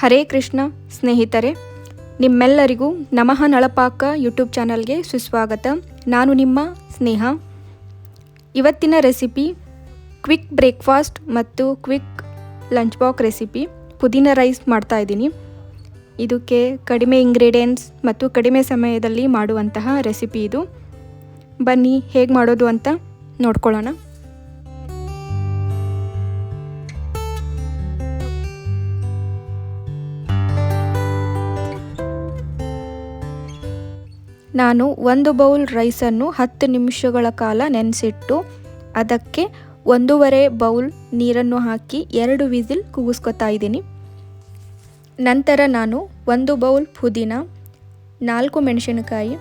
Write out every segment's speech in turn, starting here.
ಹರೇ ಕೃಷ್ಣ ಸ್ನೇಹಿತರೆ, ನಿಮ್ಮೆಲ್ಲರಿಗೂ ನಮಃ ನಳಪಾಕ ಯೂಟ್ಯೂಬ್ ಚಾನಲ್ಗೆ ಸುಸ್ವಾಗತ. ನಾನು ನಿಮ್ಮ ಸ್ನೇಹ. ಇವತ್ತಿನ ರೆಸಿಪಿ ಕ್ವಿಕ್ ಬ್ರೇಕ್ಫಾಸ್ಟ್ ಮತ್ತು ಕ್ವಿಕ್ ಲಂಚ್ ಬಾಕ್ಸ್ ರೆಸಿಪಿ ಪುದೀನ ರೈಸ್ ಮಾಡ್ತಾ ಇದ್ದೀನಿ. ಇದಕ್ಕೆ ಕಡಿಮೆ ಇಂಗ್ರೀಡಿಯೆಂಟ್ಸ್ ಮತ್ತು ಕಡಿಮೆ ಸಮಯದಲ್ಲಿ ಮಾಡುವಂತಹ ರೆಸಿಪಿ ಇದು. ಬನ್ನಿ ಹೇಗೆ ಮಾಡೋದು ಅಂತ ನೋಡ್ಕೊಳ್ಳೋಣ. ನಾನು 1 ಬೌಲ್ ರೈಸನ್ನು 10 ನಿಮಿಷಗಳ ಕಾಲ ನೆನೆಸಿಟ್ಟು ಅದಕ್ಕೆ 1.5 ಬೌಲ್ ನೀರನ್ನು ಹಾಕಿ 2 ವಿಸಿಲ್ ಕೂಗಿಸ್ಕೊತಾ ಇದ್ದೀನಿ. ನಂತರ ನಾನು 1 ಬೌಲ್ ಪುದೀನ, 4 ಮೆಣಸಿನಕಾಯಿ,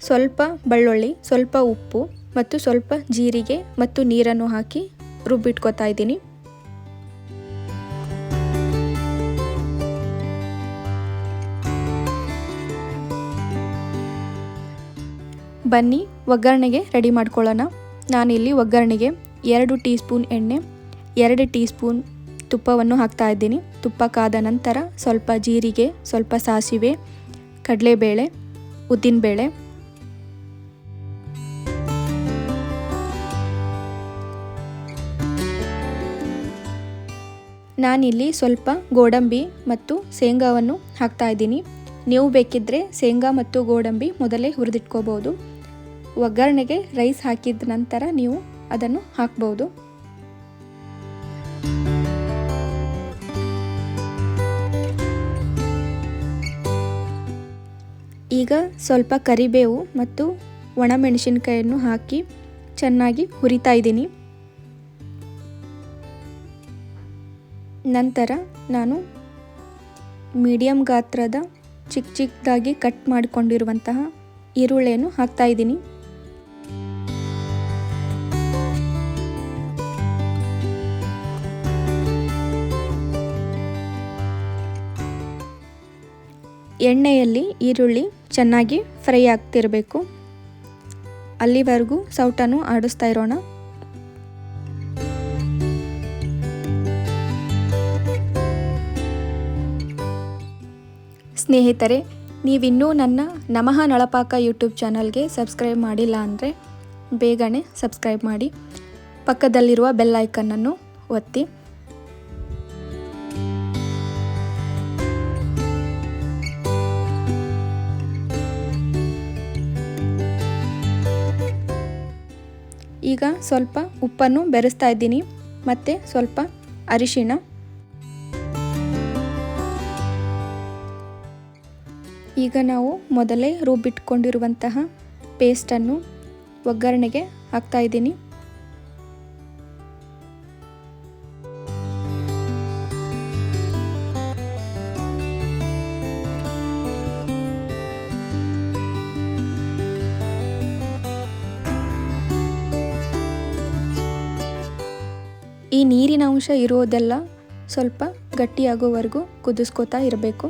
ಸ್ವಲ್ಪ ಬೆಳ್ಳುಳ್ಳಿ, ಸ್ವಲ್ಪ ಉಪ್ಪು ಮತ್ತು ಸ್ವಲ್ಪ ಜೀರಿಗೆ ಮತ್ತು ನೀರನ್ನು ಹಾಕಿ ರುಬ್ಬಿಟ್ಕೊತಾ ಇದ್ದೀನಿ. ಬನ್ನಿ ಒಗ್ಗರಣೆಗೆ ರೆಡಿ ಮಾಡ್ಕೊಳ್ಳೋಣ. ನಾನಿಲ್ಲಿ ಒಗ್ಗರಣೆಗೆ 2 ಟೀ ಸ್ಪೂನ್ ಎಣ್ಣೆ, 2 ಟೀ ಸ್ಪೂನ್ ತುಪ್ಪವನ್ನು ಹಾಕ್ತಾ ಇದ್ದೀನಿ. ತುಪ್ಪ ಕಾದ ನಂತರ ಸ್ವಲ್ಪ ಜೀರಿಗೆ, ಸ್ವಲ್ಪ ಸಾಸಿವೆ, ಕಡಲೆಬೇಳೆ, ಉದ್ದಿನಬೇಳೆ, ನಾನಿಲ್ಲಿ ಸ್ವಲ್ಪ ಗೋಡಂಬಿ ಮತ್ತು ಶೇಂಗಾವನ್ನು ಹಾಕ್ತಾ ಇದ್ದೀನಿ. ನೀವು ಬೇಕಿದ್ದರೆ ಶೇಂಗಾ ಮತ್ತು ಗೋಡಂಬಿ ಮೊದಲೇ ಹುರಿದಿಟ್ಕೋಬೋದು. ಒಗ್ಗರಣೆಗೆ ರೈಸ್ ಹಾಕಿದ ನಂತರ ನೀವು ಅದನ್ನು ಹಾಕ್ಬೋದು. ಈಗ ಸ್ವಲ್ಪ ಕರಿಬೇವು ಮತ್ತು ಒಣಮೆಣಸಿನಕಾಯಿಯನ್ನು ಹಾಕಿ ಚೆನ್ನಾಗಿ ಹುರಿತಾ ಇದ್ದೀನಿ. ನಂತರ ನಾನು ಮೀಡಿಯಂ ಗಾತ್ರದ ಚಿಕ್ಕದಾಗಿ ಕಟ್ ಮಾಡಿಕೊಂಡಿರುವಂತಹ ಈರುಳ್ಳಿಯನ್ನು ಹಾಕ್ತಾ ಇದ್ದೀನಿ. ಎಣ್ಣೆಯಲ್ಲಿ ಈರುಳ್ಳಿ ಚೆನ್ನಾಗಿ ಫ್ರೈ ಆಗ್ತಿರಬೇಕು. ಅಲ್ಲಿವರೆಗೂ ಸೌಟನ್ನು ಆಡಿಸ್ತಾ ಇರೋಣ. ಸ್ನೇಹಿತರೆ, ನೀವಿನ್ನೂ ನನ್ನ ನಮಃ ನಳಪಾಕ ಯೂಟ್ಯೂಬ್ ಚಾನಲ್ಗೆ ಸಬ್ಸ್ಕ್ರೈಬ್ ಮಾಡಿಲ್ಲ ಅಂದರೆ ಬೇಗನೆ ಸಬ್ಸ್ಕ್ರೈಬ್ ಮಾಡಿ, ಪಕ್ಕದಲ್ಲಿರುವ ಬೆಲ್ ಐಕನ್ನನ್ನು ಒತ್ತಿ. ಈಗ ಸ್ವಲ್ಪ ಉಪ್ಪನ್ನು ಬೆರೆಸ್ತಾ ಇದ್ದೀನಿ ಮತ್ತು ಸ್ವಲ್ಪ ಅರಿಶಿಣ. ಈಗ ನಾವು ಮೊದಲೇ ರುಬ್ಬಿಟ್ಕೊಂಡಿರುವಂತಹ ಪೇಸ್ಟನ್ನು ಒಗ್ಗರಣೆಗೆ ಹಾಕ್ತಾ ಇದ್ದೀನಿ. ಈ ನೀರಿನ ಅಂಶ ಇರೋದೆಲ್ಲ ಸ್ವಲ್ಪ ಗಟ್ಟಿಯಾಗೋವರೆಗೂ ಕುದಿಸ್ಕೋತಾ ಇರಬೇಕು.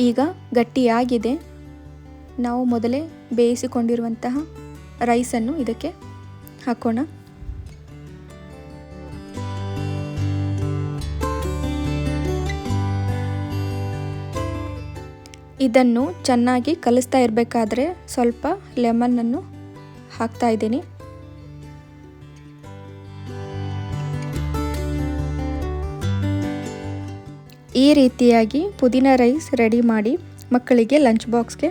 ಈಗ ಗಟ್ಟಿಯಾಗಿದೆ. ನಾವು ಮೊದಲೇ ಬೇಯಿಸಿಕೊಂಡಿರುವಂತಹ ರೈಸನ್ನು ಇದಕ್ಕೆ ಹಾಕೋಣ. ಇದನ್ನು ಚೆನ್ನಾಗಿ ಕಲಿಸ್ತಾ ಇರಬೇಕಾದ್ರೆ ಸ್ವಲ್ಪ ಲೆಮನ್ನನ್ನು ಹಾಕ್ತಾ ಇದ್ದೀನಿ. ಈ ರೀತಿಯಾಗಿ ಪುದೀನ ರೈಸ್ ರೆಡಿ ಮಾಡಿ ಮಕ್ಕಳಿಗೆ ಲಂಚ್ ಬಾಕ್ಸ್ಗೆ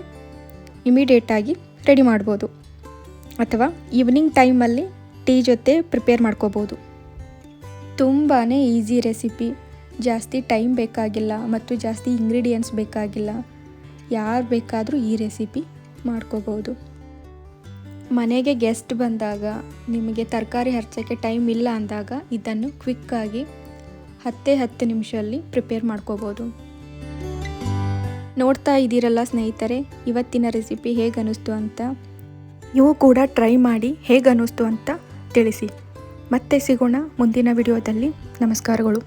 ಇಮಿಡಿಯೇಟಾಗಿ ರೆಡಿ ಮಾಡ್ಬೋದು, ಅಥವಾ ಈವ್ನಿಂಗ್ ಟೈಮಲ್ಲಿ ಟೀ ಜೊತೆ ಪ್ರಿಪೇರ್ ಮಾಡ್ಕೋಬೋದು. ತುಂಬಾ ಈಸಿ ರೆಸಿಪಿ. ಜಾಸ್ತಿ ಟೈಮ್ ಬೇಕಾಗಿಲ್ಲ ಮತ್ತು ಜಾಸ್ತಿ ಇಂಗ್ರೀಡಿಯೆಂಟ್ಸ್ ಬೇಕಾಗಿಲ್ಲ. ಯಾರು ಬೇಕಾದರೂ ಈ ರೆಸಿಪಿ ಮಾಡ್ಕೋಬೋದು. ಮನೆಗೆ ಗೆಸ್ಟ್ ಬಂದಾಗ, ನಿಮಗೆ ತರಕಾರಿ ಹೆಚ್ಚೋಕ್ಕೆ ಟೈಮ್ ಇಲ್ಲ ಅಂದಾಗ ಇದನ್ನು ಕ್ವಿಕ್ಕಾಗಿ 10 ನಿಮಿಷದಲ್ಲಿ ಪ್ರಿಪೇರ್ ಮಾಡ್ಕೋಬೋದು. ನೋಡ್ತಾ ಇದ್ದೀರಲ್ಲ ಸ್ನೇಹಿತರೆ, ಇವತ್ತಿನ ರೆಸಿಪಿ ಹೇಗೆ ಅನ್ನಿಸ್ತು ಅಂತ. ನೀವು ಕೂಡ ಟ್ರೈ ಮಾಡಿ ಹೇಗೆ ಅನ್ನಿಸ್ತು ಅಂತ ತಿಳಿಸಿ. ಮತ್ತೆ ಸಿಗೋಣ ಮುಂದಿನ ವಿಡಿಯೋದಲ್ಲಿ. ನಮಸ್ಕಾರಗಳು.